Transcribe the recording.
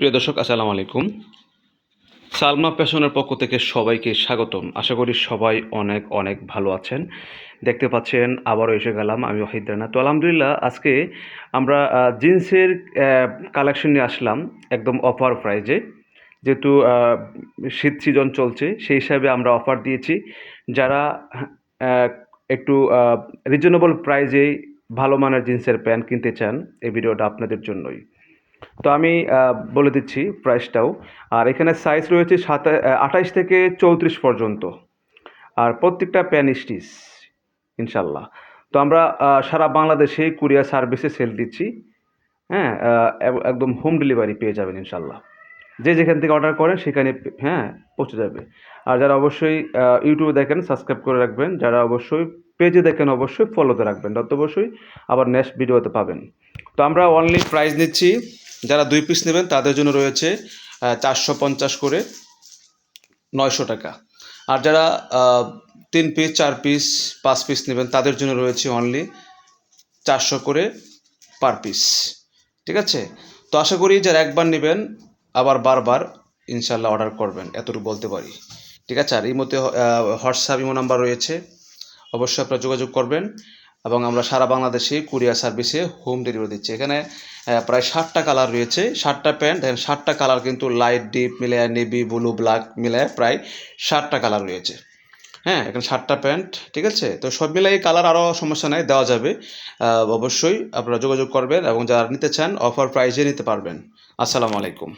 প্রিয় দর্শক আসসালামু আলাইকুম। সালমা ফ্যাশনের পক্ষ থেকে সবাইকে স্বাগতম। আশা করি সবাই অনেক অনেক ভালো আছেন। দেখতে পাচ্ছেন আবারও এসে গেলাম আমি ওয়াহিদ রানা। তো আলহামদুলিল্লাহ আজকে আমরা জিন্সের কালেকশন নিয়ে আসলাম একদম অফার প্রাইজে। যেহেতু শীত সিজন চলছে সেই হিসাবে আমরা অফার দিয়েছি। যারা আহ, একটু রিজনেবল প্রাইজে ভালো মানের জিন্সের প্যান্ট কিনতে চান এই ভিডিওটা আপনাদের জন্যই। তো আমি বলে দিচ্ছি প্রাইসটাও। আর এখানে সাইজ রয়েছে 28 থেকে 34 পর্যন্ত। আর প্রত্যেকটা প্যান স্টিচ ইনশাল্লাহ। তো আমরা সারা বাংলাদেশে কুরিয়ার সার্ভিসে সেল দিচ্ছি। হ্যাঁ, একদম হোম ডেলিভারি পেয়ে যাবেন ইনশাল্লাহ। যে যেখান থেকে অর্ডার করেন সেখানে হ্যাঁ পৌঁছে যাবে। আর যারা অবশ্যই ইউটিউবে দেখেন সাবস্ক্রাইব করে রাখবেন, যারা অবশ্যই পেজে দেখেন অবশ্যই ফলোতে রাখবেন, তত অবশ্যই আবার নেক্সট ভিডিওতে পাবেন। তো আমরা অনলি প্রাইস নিচ্ছি, যারা 2 পিস নেবেন তাদের জন্য রয়েছে 450 করে 900 টাকা। আর যারা 3 পিস 4 পিস 5 পিস নেবেন তাদের জন্য রয়েছে অনলি 400 করে পার পিস। ঠিক আছে? তো আশা করি যারা একবার নেবেন আবার বারবার ইনশাল্লাহ অর্ডার করবেন, এতটুকু বলতে পারি। ঠিক আছে? আর এই মধ্যে হোয়াটসঅ্যাপ ইমো নাম্বার রয়েছে, অবশ্যই আপনারা যোগাযোগ করবেন। এবং আমরা সারা বাংলাদেশে কুরিয়ার সার্ভিসে হোম ডেলিভারি দিচ্ছি। এখানে প্রায় 60টা কালার রয়েছে, 60টা প্যান্ট। দেখেন 60টা কালার কিন্তু লাইট ডিপ মিলায় নেভি ব্লু ব্ল্যাক মিলায় প্রায় 60টা কালার রয়েছে। হ্যাঁ, এখানে 60টা প্যান্ট। ঠিক আছে? তো সব মিলাই কালার আরও সমস্যা নাই, দেওয়া যাবে। অবশ্যই আপনারা যোগাযোগ করবেন এবং যারা নিতে চান অফার প্রাইসে নিতে পারবেন। আসসালামু আলাইকুম।